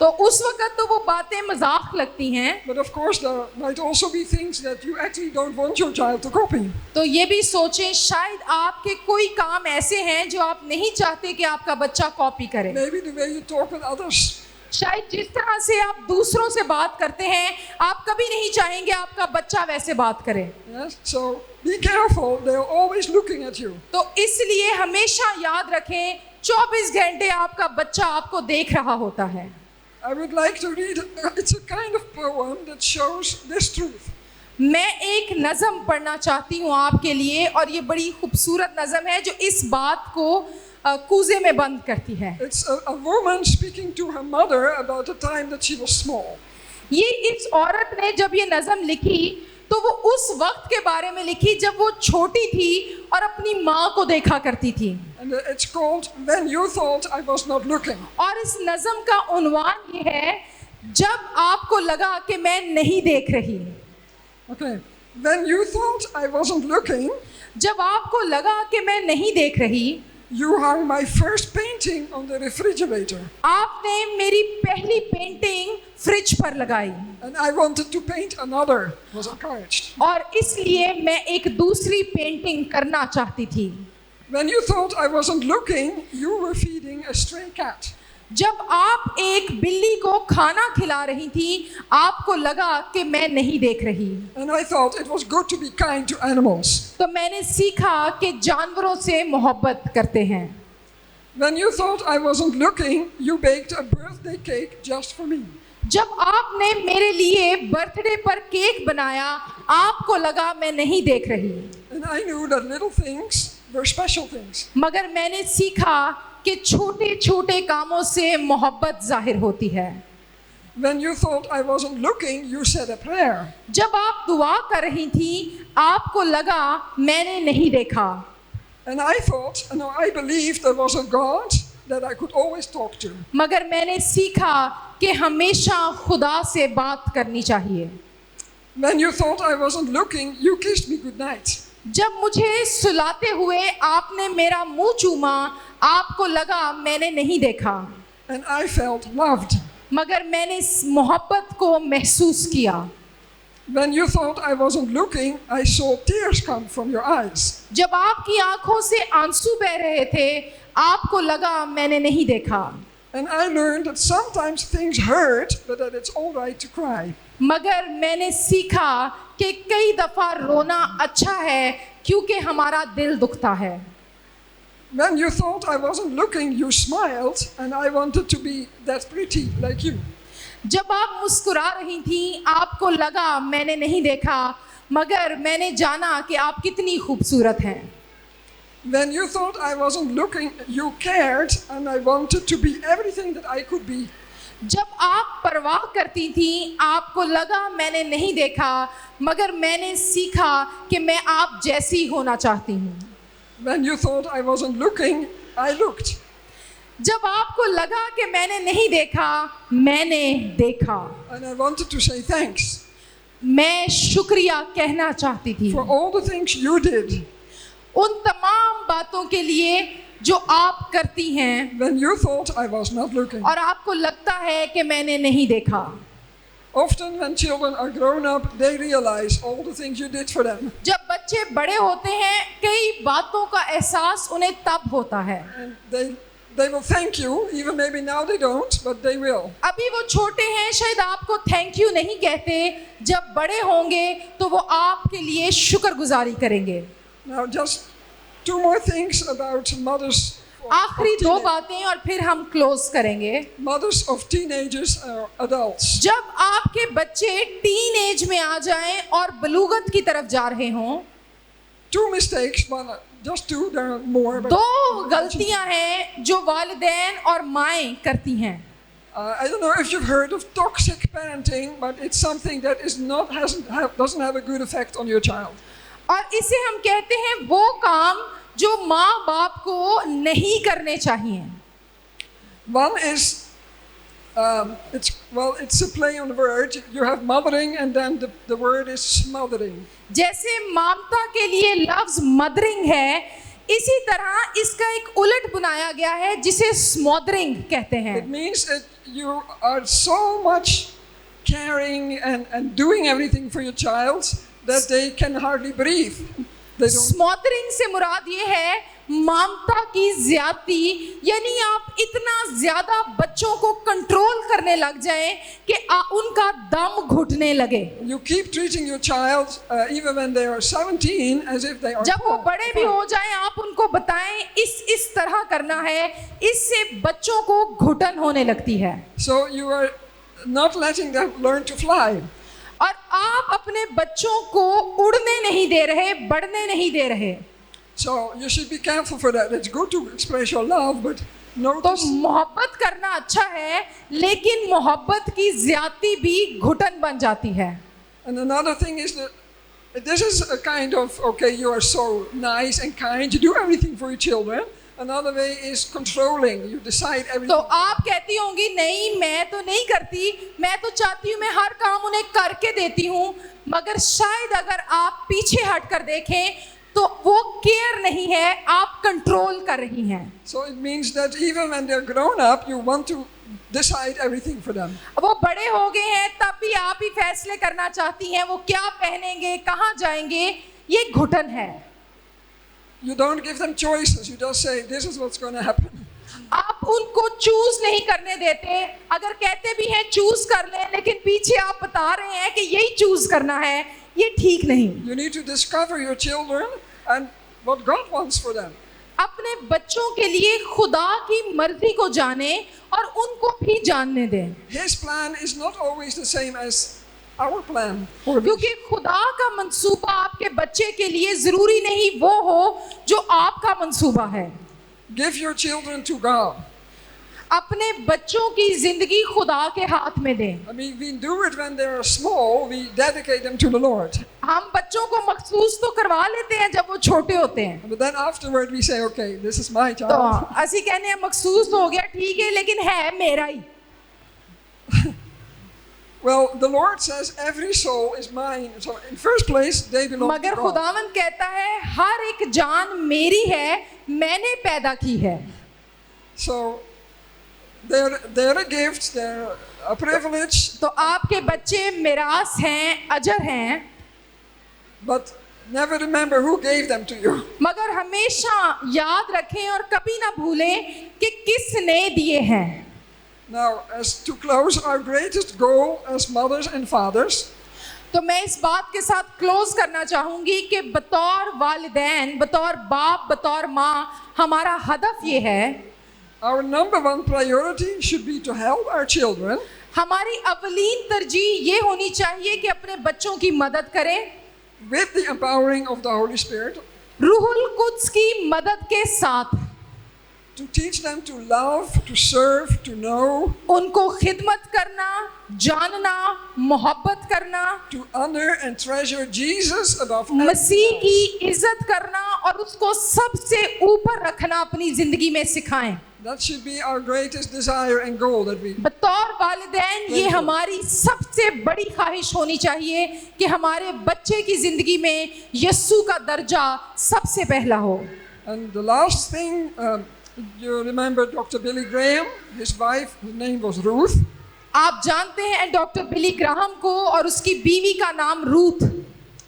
तो उस वक्त तो वो बातें मजाक लगती हैं, But of course, there might also be things that you actually don't want your child to copy. तो ये भी सोचें शायद आपके कोई काम ऐसे हैं जो आप नहीं चाहते कि आपका बच्चा कॉपी करे। Maybe the way you talk with others. शायद जिस तरह से आप दूसरों से बात करते हैं आप कभी नहीं चाहेंगे आपका बच्चा वैसे बात करे। Yes. So be careful. They are always looking at you. तो इसलिए हमेशा याद रखें 24 घंटे आपका बच्चा आपको देख रहा होता है। I would like to read, it's a kind of poem that shows this truth. मैं एक नज़म पढ़ना चाहती हूँ आपके लिए और ये बड़ी खूबसूरत नज़म है जो इस बात को कूजे में बंद करती है। It's a woman speaking to her mother about the time that she was small. ये इस औरत ने जब ये नज़म लिखी तो वो उस वक्त के बारे में लिखी जब वो छोटी थी और अपनी माँ को देखा करती थी। And it's called When You Thought I Was Not Looking. और इस नज़म का उन्वान ये है जब आपको लगा कि मैं नहीं देख रही। Okay. When you thought I wasn't looking, जब आपको लगा कि मैं नहीं देख रही, you hung my first painting on the refrigerator. आपने मेरी पहली पेंटिंग फ्रिज पर लगाई And I wanted to paint another, was encouraged. और इसलिए मैं एक दूसरी पेंटिंग करना चाहती थी। When you thought I wasn't looking, you were feeding a stray cat. जब आप एक बिल्ली को खाना खिला रही थी, आपको लगा कि मैं नहीं देख रही, And I thought it was good to be kind to animals. तो मैंने सीखा कि जानवरों से मोहब्बत करते हैं। When you thought I wasn't looking, you baked a birthday cake just for me. जब आपने मेरे लिए बर्थडे पर केक बनाया, आपको लगा मैं नहीं देख रही, And I knew that little things were special things. मगर मैंने सीखा कि छोटे छोटे कामों से मोहब्बत जाहिर होती है। When you thought I wasn't looking, you said a prayer. जब आप दुआ कर रही थी, आपको लगा मैंने नहीं देखा, And I thought, no, I believed there was a God that I could always talk to. मगर मैंने सीखा कि हमेशा खुदा से बात करनी चाहिए। When you thought I wasn't looking, you kissed me goodnight. जब मुझे सुलाते हुए आपने मेरा मुंह चूमा, आपको लगा मैंने नहीं देखा, And I felt loved. मगर मैंने इस मोहब्बत को महसूस किया। When you thought I wasn't looking, I saw tears come from your eyes. जब आपकी आंखों से आंसू बह रहे थे, आपको लगा मैंने नहीं देखा, And I learned that sometimes things hurt, but that it's all right to cry. मगर मैंने सीखा कि कई दफा रोना अच्छा है क्योंकि हमारा दिल दुखता है। When you thought I wasn't looking, you smiled, and I wanted to be that pretty like you. जब आप मुस्कुरा रही थी, आपको लगा मैंने नहीं देखा, मगर मैंने जाना कि आप कितनी खूबसूरत हैं। When you thought I wasn't looking, you cared, and I wanted to be everything that I could be. जब आप परवाह करती थी, आपको लगा मैंने नहीं देखा, मगर मैंने सीखा कि मैं आप जैसी होना चाहती हूँ। When you thought I wasn't looking, I looked. जब आपको लगा कि मैंने नहीं देखा, मैंने देखा। And I wanted to say thanks मैं शुक्रिया कहना चाहती थी for all the things you did. उन तमाम बातों के लिए जो आप करती हैं When you thought I was not looking. और आपको लगता है कि मैंने नहीं देखा। Often when children are grown up, they realize all the things you did for them. जब बच्चे बड़े होते हैं, कई बातों का एहसास उन्हें तब होता है। And they will thank you, even maybe now they don't, but they will. अभी वो छोटे हैं, शायद आपको थैंक यू नहीं कहते, जब बड़े होंगे तो वो आपके लिए शुक्रगुजारी करेंगे। Now just two more things about mothers. आखिरी दो बातें और फिर हम क्लोज करेंगे। Mothers of teenagers or adults. जब आपके बच्चे टीन एज में आ जाएं और बलूगत की तरफ जा रहे हों, Two mistakes, just two, there are more. But दो गलतियां हैं जो वालिदैन और माएं करती हैं। I don't know if you've heard of toxic parenting, but it's something that doesn't have a good effect on your child. और इसे हम कहते हैं वो काम जो माँ बाप को नहीं करने चाहिए। One is, it's a play on the word. You have mothering, and then the word is smothering. जैसे ममता के लिए लफ्ज मदरिंग है, इसी तरह इसका एक उलट बनाया गया है जिसे स्मोदरिंग कहते हैं। It means that you are so much caring and doing everything for your child that they can hardly breathe. स्मोदरिंग से मुराद ये है ममता की ज्यादती, यानी आप इतना ज्यादा बच्चों को कंट्रोल करने लग जाएं कि उनका दम घुटने लगे। You keep treating your child even when they are 17 as if they are. जब वो बड़े भी हो जाएं, आप उनको बताएं इस तरह करना है, इससे बच्चों को घुटन होने लगती है। So you are not letting them learn to fly. और आप अपने बच्चों को उड़ने नहीं दे रहे, बढ़ने नहीं दे रहे। So you should be careful for that. It's good to express your love, but तो notice. मोहब्बत करना अच्छा है, लेकिन मोहब्बत की ज्यादती भी घुटन बन जाती है। And another thing is that this is a kind of, okay, you are so nice and kind, you do everything for your children. Another way is controlling. You decide everything. तो आप कहती होंगी नहीं, मैं तो नहीं करती, मैं तो चाहती हूँ मैं हर काम उन्हें करके देती हूँ, मगर शायद अगर आप पीछे हट कर देखें तो वो केयर नहीं है, आप कंट्रोल कर रही हैं। So it means that even when they're grown up, you want to decide everything for them. वो बड़े हो गए हैं, तब भी आप ही फैसले करना चाहती हैं, वो क्या पहनेंगे, कहाँ जाएंगे, ये घुटन है। You don't give them choices. You just say, this is what's going to happen. आप उनको चूज नहीं करने देते। अगर कहते भी हैं चूज कर लें, लेकिन पीछे आप बता रहे हैं कि यही चूज करना है, ये ठीक नहीं। You need to discover your children and what God wants for them. अपने बच्चों के लिए खुदा की मर्जी को जाने और उनको भी जानने दें, His plan is not always the same as our plan. for this. क्योंकि खुदा का मंसूबा आपके बच्चे के लिए जरूरी नहीं वो हो जो आपका मंसूबा है। Give your children to God. अपने बच्चों की जिंदगी खुदा के हाथ में दें। I mean, we do it when they're small. We dedicate them to the Lord. हम बच्चों को मखसूस तो करवा लेते हैं जब वो छोटे होते हैं, But then afterward we say, okay, this is my तो child. ਅਸੀਂ कहने हैं मखसूस तो हो गया, ठीक है, लेकिन है मेरा ही। Well, the Lord says every soul is mine. So in first place, they belong to मगर God. खुदावंद कहता है हर एक जान मेरी है, मैंने पैदा की है। So they're a gift, they're a privilege, तो आपके बच्चे मिरास हैं, अजर हैं, but never remember who gave them to you. मगर हमेशा याद रखें और कभी ना भूलें कि किसने दिए हैं। Now, as to close, our greatest goal as mothers and fathers तो मैं इस बात के साथ क्लोज करना चाहूंगी कि बतौर वालिदैन, बतौर बाप, बतौर माँ, हमारा हदफ ये है, our number one priority should be to help our children हमारी अवलीन तरजीह ये होनी चाहिए कि अपने बच्चों की मदद करें with the empowering of the Holy Spirit, रूहुल कुद्स की मदद के साथ, to teach them to love, to serve, to know, उनको खिदमत करना, जानना, मोहब्बत करना, to honor and treasure Jesus above Masih everything की else. इज्जत करना और उसको सबसे ऊपर रखना अपनी जिंदगी में सिखाएं। That should be our greatest desire and goal that we बतौर वालिदैन ये हमारी सबसे बड़ी ख्वाहिश होनी चाहिए कि हमारे बच्चे की जिंदगी में यीशु का दर्जा सबसे पहला हो। And the last thing, you remember Dr. Billy Graham, his wife, his name was Ruth. आप जानते हैं डॉक्टर बिली ग्राहम को और उसकी बीवी का नाम Ruth.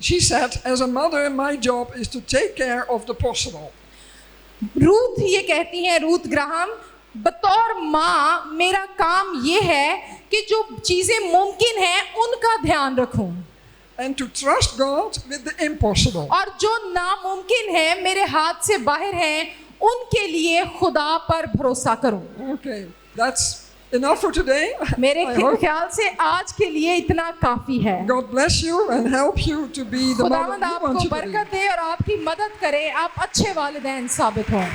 She said, as a mother, my job is to take care of the possible. Ruth ये कहती हैं, रूथ ग्राहम, बतौर माँ मेरा काम ये है कि जो चीजें मुमकिन हैं उनका ध्यान रखूं And to trust God with the impossible. और जो नामुमकिन है, मेरे हाथ से बाहर हैं, उनके लिए खुदा पर भरोसा करूं। Okay, that's enough for today. मेरे I hope. ख्याल से आज के लिए इतना काफी है। God bless you and help you to be the mother खुदावंद He wants आपको you to be. बरकत दे और आपकी मदद करे, आप अच्छे वालिदैन साबित हों।